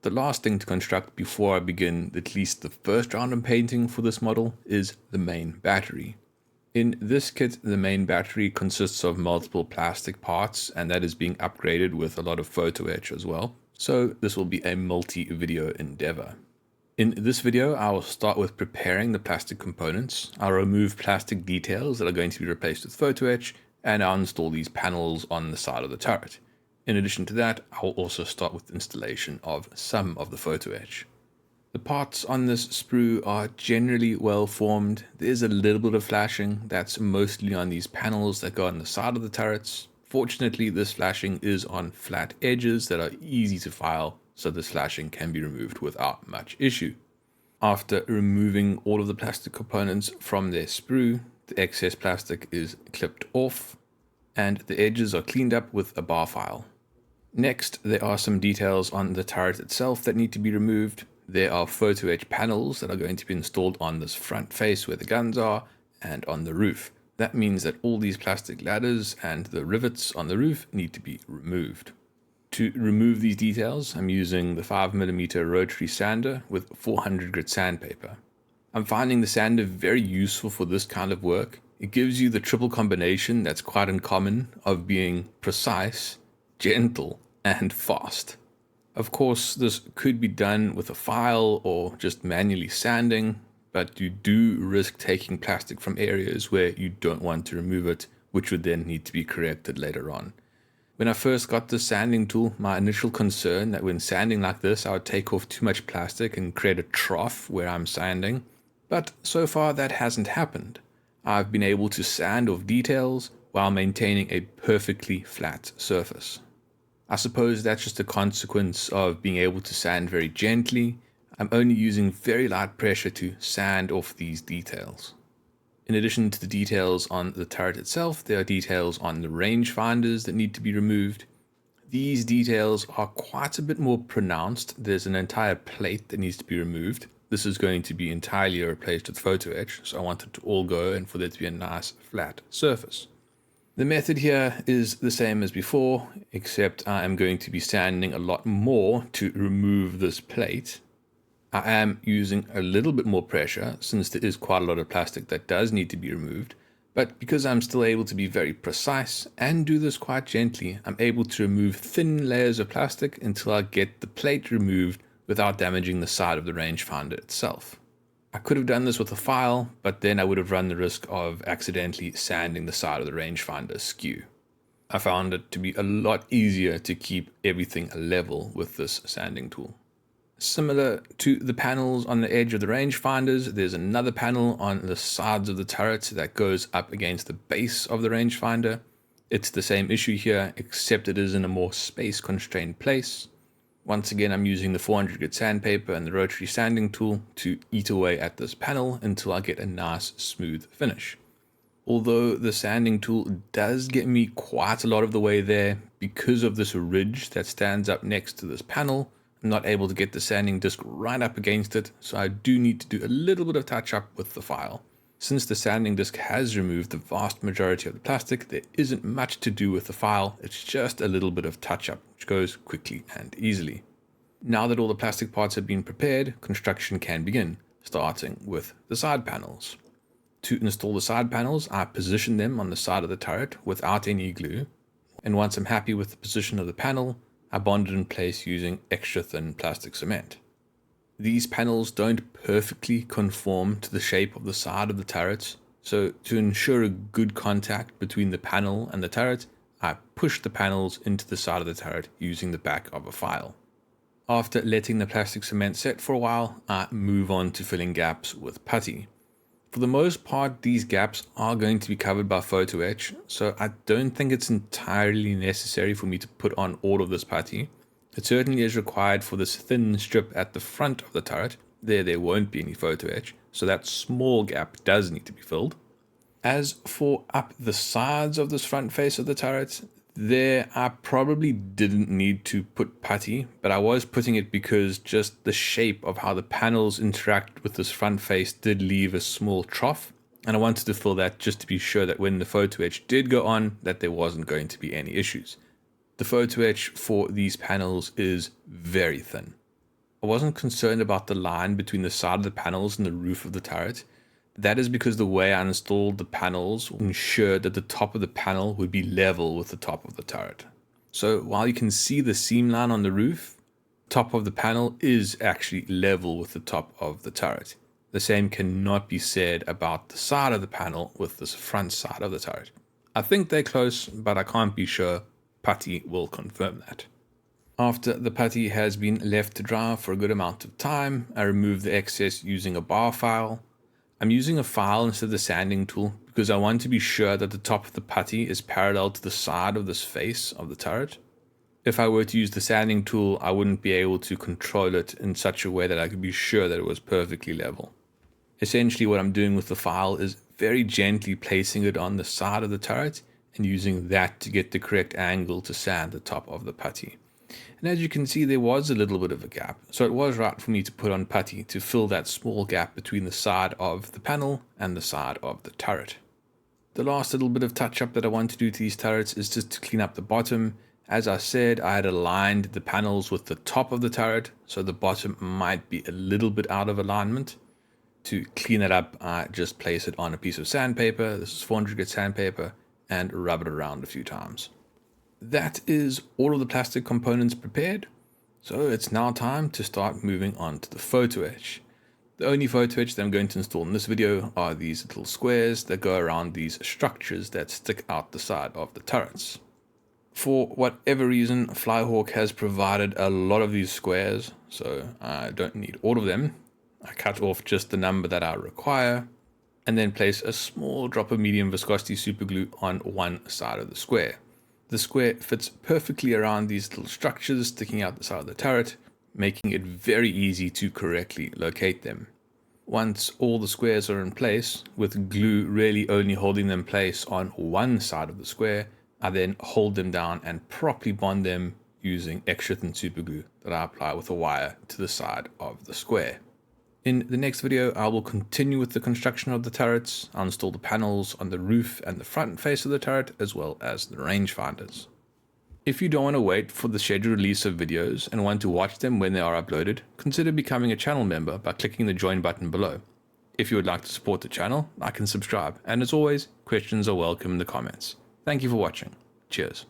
The last thing to construct before I begin at least the first round of painting for this model is the main battery. In this kit, the main battery consists of multiple plastic parts, and that is being upgraded with a lot of photo etch as well. So this will be a multi-video endeavor. In this video, I will start with preparing the plastic components. I'll remove plastic details that are going to be replaced with photo etch, and I'll install these panels on the side of the turret. In addition to that, I will also start with installation of some of the photo etch. The parts on this sprue are generally well formed. There's a little bit of flashing that's mostly on these panels that go on the side of the turrets. Fortunately, this flashing is on flat edges that are easy to file, so this flashing can be removed without much issue. After removing all of the plastic components from their sprue, the excess plastic is clipped off and the edges are cleaned up with a bar file. Next, there are some details on the turret itself that need to be removed. There are photo etch panels that are going to be installed on this front face where the guns are and on the roof. That means that all these plastic ladders and the rivets on the roof need to be removed. To remove these details, I'm using the 5mm rotary sander with 400 grit sandpaper. I'm finding the sander very useful for this kind of work. It gives you the triple combination that's quite uncommon of being precise, gentle, and fast. Of course, this could be done with a file or just manually sanding, but you do risk taking plastic from areas where you don't want to remove it, which would then need to be corrected later on. When I first got the sanding tool, my initial concern that when sanding like this, I would take off too much plastic and create a trough where I'm sanding, but so far that hasn't happened. I've been able to sand off details while maintaining a perfectly flat surface. I suppose that's just a consequence of being able to sand very gently. I'm only using very light pressure to sand off these details. In addition to the details on the turret itself, there are details on the rangefinders that need to be removed. These details are quite a bit more pronounced. There's an entire plate that needs to be removed. This is going to be entirely replaced with photo etch, so I want it to all go and for there to be a nice flat surface. The method here is the same as before, except I am going to be sanding a lot more to remove this plate. I am using a little bit more pressure since there is quite a lot of plastic that does need to be removed, but because I'm still able to be very precise and do this quite gently, I'm able to remove thin layers of plastic until I get the plate removed without damaging the side of the rangefinder itself. I could have done this with a file, but then I would have run the risk of accidentally sanding the side of the rangefinder askew. I found it to be a lot easier to keep everything level with this sanding tool. Similar to the panels on the edge of the rangefinders, there's another panel on the sides of the turret that goes up against the base of the rangefinder. It's the same issue here, except it is in a more space-constrained place. Once again, I'm using the 400 grit sandpaper and the rotary sanding tool to eat away at this panel until I get a nice smooth finish. Although the sanding tool does get me quite a lot of the way there, because of this ridge that stands up next to this panel, I'm not able to get the sanding disc right up against it, so I do need to do a little bit of touch up with the file. Since the sanding disc has removed the vast majority of the plastic, there isn't much to do with the file, it's just a little bit of touch up, which goes quickly and easily. Now that all the plastic parts have been prepared, construction can begin, starting with the side panels. To install the side panels, I position them on the side of the turret without any glue, and once I'm happy with the position of the panel, I bond it in place using extra thin plastic cement. These panels don't perfectly conform to the shape of the side of the turret, so to ensure a good contact between the panel and the turret, I push the panels into the side of the turret using the back of a file. After letting the plastic cement set for a while, I move on to filling gaps with putty. For the most part, these gaps are going to be covered by photo etch, so I don't think it's entirely necessary for me to put on all of this putty. It certainly is required for this thin strip at the front of the turret. There won't be any photo etch, so that small gap does need to be filled. As for up the sides of this front face of the turret, there I probably didn't need to put putty, but I was putting it because just the shape of how the panels interact with this front face did leave a small trough, and I wanted to fill that just to be sure that when the photo etch did go on, that there wasn't going to be any issues. The photo etch for these panels is very thin. I wasn't concerned about the line between the side of the panels and the roof of the turret. That is because the way I installed the panels ensured that the top of the panel would be level with the top of the turret. So while you can see the seam line on the roof, top of the panel is actually level with the top of the turret. The same cannot be said about the side of the panel with this front side of the turret. I think they're close, but I can't be sure. Putty will confirm that. After the putty has been left to dry for a good amount of time, I remove the excess using a bar file. I'm using a file instead of the sanding tool because I want to be sure that the top of the putty is parallel to the side of this face of the turret. If I were to use the sanding tool, I wouldn't be able to control it in such a way that I could be sure that it was perfectly level. Essentially what I'm doing with the file is very gently placing it on the side of the turret and using that to get the correct angle to sand the top of the putty. And as you can see, there was a little bit of a gap, so it was right for me to put on putty to fill that small gap between the side of the panel and the side of the turret. The last little bit of touch up that I want to do to these turrets is just to clean up the bottom. As I said, I had aligned the panels with the top of the turret, so the bottom might be a little bit out of alignment. To clean it up, I just place it on a piece of sandpaper. This is 400 grit sandpaper, and rub it around a few times. That is all of the plastic components prepared. So it's now time to start moving on to the photo etch. The only photo etch that I'm going to install in this video are these little squares that go around these structures that stick out the side of the turrets. For whatever reason, FlyHawk has provided a lot of these squares, so I don't need all of them. I cut off just the number that I require, and then place a small drop of medium viscosity superglue on one side of the square. The square fits perfectly around these little structures sticking out the side of the turret, making it very easy to correctly locate them. Once all the squares are in place, with glue really only holding them in place on one side of the square, I then hold them down and properly bond them using extra thin superglue that I apply with a wire to the side of the square. In the next video, I will continue with the construction of the turrets. I'll install the panels on the roof and the front face of the turret, as well as the rangefinders. If you don't want to wait for the scheduled release of videos and want to watch them when they are uploaded, consider becoming a channel member by clicking the join button below. If you would like to support the channel, like and subscribe. And as always, questions are welcome in the comments. Thank you for watching. Cheers.